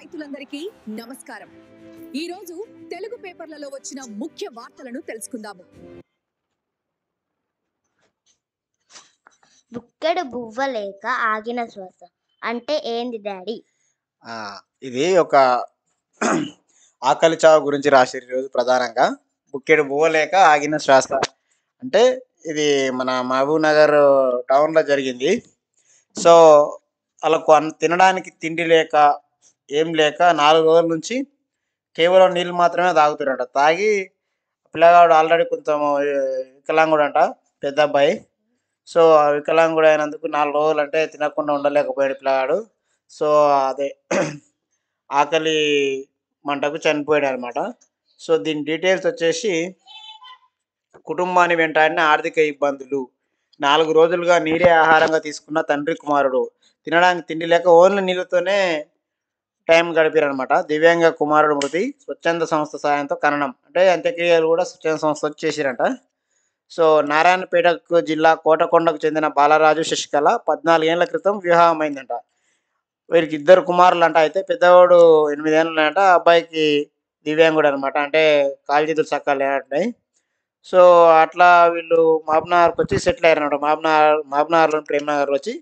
రైతులందరికీ నమస్కారం. ఈ రోజు తెలుగు పేపర్లలో వచ్చిన ముఖ్య వార్తలను తెలుసుకుందాము. బుక్కెడు బువ్వ లేక ఆగిన శ్వాస అంటే ఏంది డాడీ? ఇది ఒక ఆకలి చావు గురించి రాసిర్రు ఈరోజు ప్రధానంగా. బుక్కెడు బువ్వ లేక ఆగిన శ్వాస అంటే ఇది మన మహబూబ్ నగర్ టౌన్లో జరిగింది. సో వాళ్ళకు తినడానికి తిండి లేక ఏం లేక 4 రోజుల నుంచి కేవలం నీళ్ళు మాత్రమే తాగుతున్నారట. తాగి పిల్లగాడు ఆల్రెడీ కొంచెం వికలాంగుడు అంట, పెద్ద అబ్బాయి. సో ఆ వికలాంగుడు అయినందుకు 4 రోజులు అంటే తినకుండా ఉండలేకపోయాడు పిల్లగాడు. సో అదే ఆకలి మంటకు చనిపోయాడు అనమాట. సో దీని డీటెయిల్స్ వచ్చేసి, కుటుంబాన్ని వెంటాడిన ఆర్థిక ఇబ్బందులు, 4 రోజులుగా నీరే ఆహారంగా తీసుకున్న తండ్రి కుమారుడు, తినడానికి తిండి లేక ఓన్లీ నీళ్ళతోనే టైం గడిపారనమాట. దివ్యాంగ కుమారుడు మృతి, స్వచ్ఛంద సంస్థ సాయంతో ఖననం. అంటే అంత్యక్రియలు కూడా స్వచ్ఛంద సంస్థ వచ్చి చేసిరంట. సో నారాయణపేటకు జిల్లా కోటకొండకు చెందిన బాలరాజు శశికళ 14 ఏళ్ల క్రితం వివాహమైందంట. వీరికి 2 కుమారులు అంట. అయితే పెద్దవాడు 8 ఏళ్ళు అంట, అబ్బాయికి దివ్యాంగుడు అనమాట. అంటే కాలు చేతులు చక్కగా లేనట్టున్నాయి. సో అట్లా వీళ్ళు మహబూబ్నగర్కి వచ్చి సెటిల్ అయ్యారనమాట. మహబూబ్నగర్లో ప్రేమ్నగర్ వచ్చి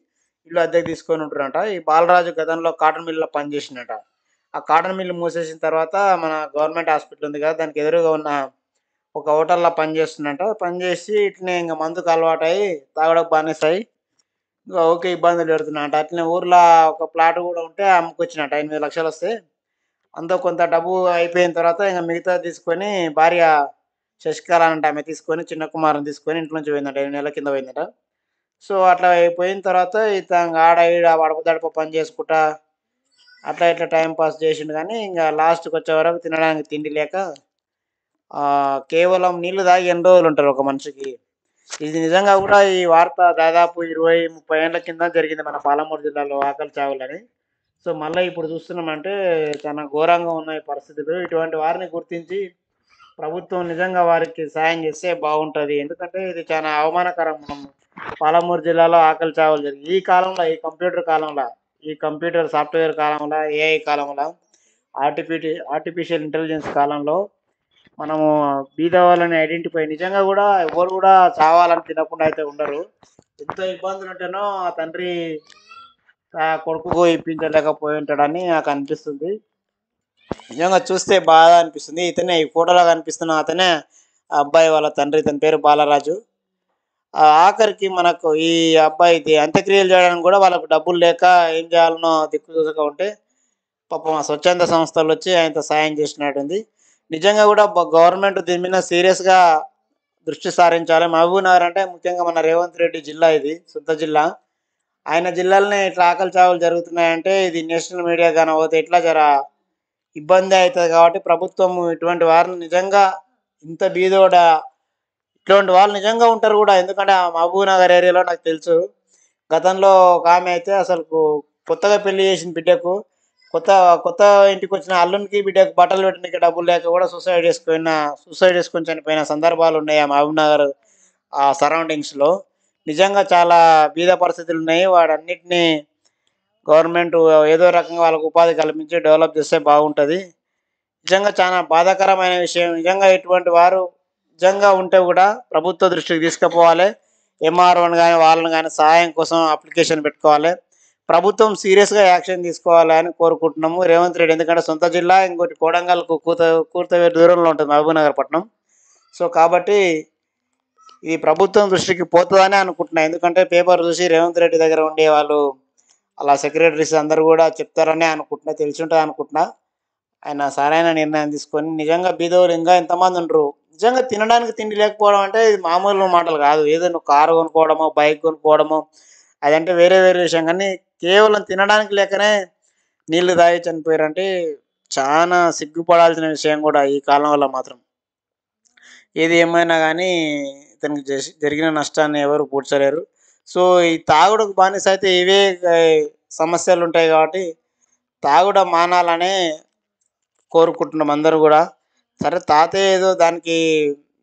ఇల్లు అద్దెకి తీసుకొని ఉంటారంట. ఈ బాలరాజు గతంలో కాటన్ మిల్లులో పనిచేసిండట. ఆ కాటన్ మిల్లు మూసేసిన తర్వాత మన గవర్నమెంట్ హాస్పిటల్ ఉంది కదా, దానికి ఎదురుగా ఉన్న ఒక హోటల్లో పనిచేస్తున్నట. పనిచేసి ఇట్లనే ఇంకా మందుకు అలవాటు అయ్యి తాగడానికి బానిసాయి ఇంకా ఓకే ఇబ్బందులు పెడుతున్నట. అట్లనే ఊర్లో ఒక ప్లాట్ కూడా ఉంటే అమ్ముకొచ్చినట. 8 లక్షలు వస్తే అంతా కొంత డబ్బు అయిపోయిన తర్వాత ఇంకా మిగతా తీసుకొని భార్య శశికళ అంటే ఆమె తీసుకొని చిన్న కుమారుని తీసుకొని ఇంట్లో నుంచి పోయిందట. 8 నెలల కింద పోయిందట. సో అట్లా అయిపోయిన తర్వాత ఇతను ఆడ ఈడ వడప దడప పని చేసుకుంటా అట్లా ఇట్లా టైం పాస్ చేసిండు. కానీ ఇంకా లాస్ట్కి వచ్చే వరకు తినడానికి తిండి లేక కేవలం నీళ్లు తాగి ఎన్ని రోజులు ఉంటారు ఒక మనిషికి. ఇది నిజంగా కూడా ఈ వార్త దాదాపు 20-30 ఏళ్ల కింద జరిగింది మన పాలమూరు జిల్లాలో ఆకలి చావులని. సో మళ్ళీ ఇప్పుడు చూస్తున్నామంటే చాలా ఘోరంగా ఉన్నాయి పరిస్థితులు. ఇటువంటి వారిని గుర్తించి ప్రభుత్వం నిజంగా వారికి సాయం చేస్తే బాగుంటుంది. ఎందుకంటే ఇది చాలా అవమానకరం. మనం పాలమూరు జిల్లాలో ఆకలి చావులు జరిగి ఈ కాలంలో, ఈ కంప్యూటర్ కాలంలో, ఈ కంప్యూటర్ సాఫ్ట్వేర్ కాలంలో, ఏఐ కాలంలో, ఆర్టిఫిషియల్ ఇంటెలిజెన్స్ కాలంలో మనము బీద వాళ్ళని ఐడెంటిఫై నిజంగా కూడా ఎవరు కూడా చావాలని తినకుండా అయితే ఉండరు. ఎంత ఇబ్బందులు ఉంటేనో ఆ తండ్రి కొడుకుకు ఇప్పించలేకపోయి ఉంటాడని నాకు అనిపిస్తుంది. నిజంగా చూస్తే బాధ అనిపిస్తుంది. ఇతనే ఈ ఫోటోలో కనిపిస్తున్న అతనే ఆ అబ్బాయి వాళ్ళ తండ్రి. ఇతని పేరు బాలరాజు. ఆఖరికి మనకు ఈ అబ్బాయిది అంత్యక్రియలు చేయడానికి కూడా వాళ్ళకు డబ్బులు లేక ఏం చేయాలనో దిక్కుదోచక ఉంటే పాపం ఆ స్వచ్ఛంద సంస్థలు వచ్చి ఆయనతో సాయం చేసినట్టుంది. నిజంగా కూడా గవర్నమెంట్ దీని మీద సీరియస్గా దృష్టి సారించాలి. మహబూబ్ నగర్ అంటే ముఖ్యంగా మన రేవంత్ రెడ్డి జిల్లా, ఇది సొంత జిల్లా. ఆయన జిల్లాలోనే ఇట్లా ఆకలి చావులు జరుగుతున్నాయంటే ఇది నేషనల్ మీడియా కానకపోతే ఎట్లా ఇబ్బంది అవుతుంది. కాబట్టి ప్రభుత్వం ఇటువంటి వారిని నిజంగా, ఇంత బీదోడ ఇటువంటి వాళ్ళు నిజంగా ఉంటారు కూడా. ఎందుకంటే ఆ మహబూబ్ నగర్ ఏరియాలో నాకు తెలుసు. గతంలో ఒక ఆమె అయితే అసలు కొత్తగా పెళ్లి చేసిన బిడ్డకు, కొత్త కొత్త ఇంటికి వచ్చిన అల్లునికి బిడ్డకు బట్టలు పెట్టడానికి డబ్బులు లేక కూడా సూసైడ్ చేసుకొని చనిపోయిన సందర్భాలు ఉన్నాయి ఆ మహబూబ్ నగర్ ఆ సరౌండింగ్స్లో. నిజంగా చాలా బీద పరిస్థితులు ఉన్నాయి. వాడన్నిటినీ గవర్నమెంట్ ఏదో రకంగా వాళ్ళకు ఉపాధి కల్పించి డెవలప్ చేస్తే బాగుంటుంది. నిజంగా చాలా బాధాకరమైన విషయం. నిజంగా ఇటువంటి వారు నిజంగా ఉంటే కూడా ప్రభుత్వ దృష్టికి తీసుకుపోవాలి. ఎంఆర్ఓని కానీ వాళ్ళని కానీ సహాయం కోసం అప్లికేషన్ పెట్టుకోవాలి. ప్రభుత్వం సీరియస్గా యాక్షన్ తీసుకోవాలి అని కోరుకుంటున్నాము. రేవంత్ రెడ్డి ఎందుకంటే సొంత జిల్లా, ఇంకోటి కోడంగల్కు కూర్తవేరు దూరంలో ఉంటుంది మహబూబ్ నగర్ పట్టణం. సో కాబట్టి ఇది ప్రభుత్వం దృష్టికి పోతుందని అనుకుంటున్నాను. ఎందుకంటే పేపర్ చూసి రేవంత్ రెడ్డి దగ్గర ఉండే వాళ్ళు అలా సెక్రటరీస్ అందరూ కూడా చెప్తారని అనుకుంటున్నా, తెలిసి ఉంటుంది అనుకుంటున్నా. ఆయన సరైన నిర్ణయం తీసుకొని నిజంగా బీదోళ్ళు ఇంకా ఎంతమంది ఉండరు. నిజంగా తినడానికి తిండి లేకపోవడం అంటే ఇది మామూలు మాటలు కాదు. ఏదో నువ్వు కారు కొనుక్కోవడమో, బైక్ కొనుక్కోవడమో అదంటే వేరే విషయం. కానీ కేవలం తినడానికి లేకనే నీళ్లు తాగి చనిపోయారంటే చాలా సిగ్గుపడాల్సిన విషయం కూడా ఈ కాలం వల్ల మాత్రం. ఏది ఏమైనా కానీ ఇతనికి జరిగిన నష్టాన్ని ఎవరు పూడ్చలేరు. సో ఈ తాగుడుకు బానిస అయితే ఇవే సమస్యలు ఉంటాయి. కాబట్టి తాగుడు మానాలనే కోరుకుంటున్నాం అందరూ కూడా. సరే తాతే ఏదో దానికి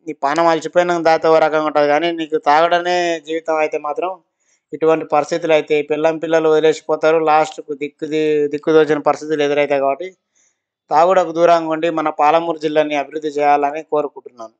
నీ పానం అలసిపోయినాక తాత ఓ రకంగా ఉంటుంది, కానీ నీకు తాగడనే జీవితం అయితే మాత్రం ఇటువంటి పరిస్థితులు అయితే పిల్లం పిల్లలు వదిలేసిపోతారు. లాస్ట్‌కు దిక్కుతోచని పరిస్థితులు ఎదురైతాయి కాబట్టి తాగుడుకు దూరంగా ఉండి మన పాలమూరు జిల్లాని అభివృద్ధి చేయాలని కోరుకుంటున్నాను.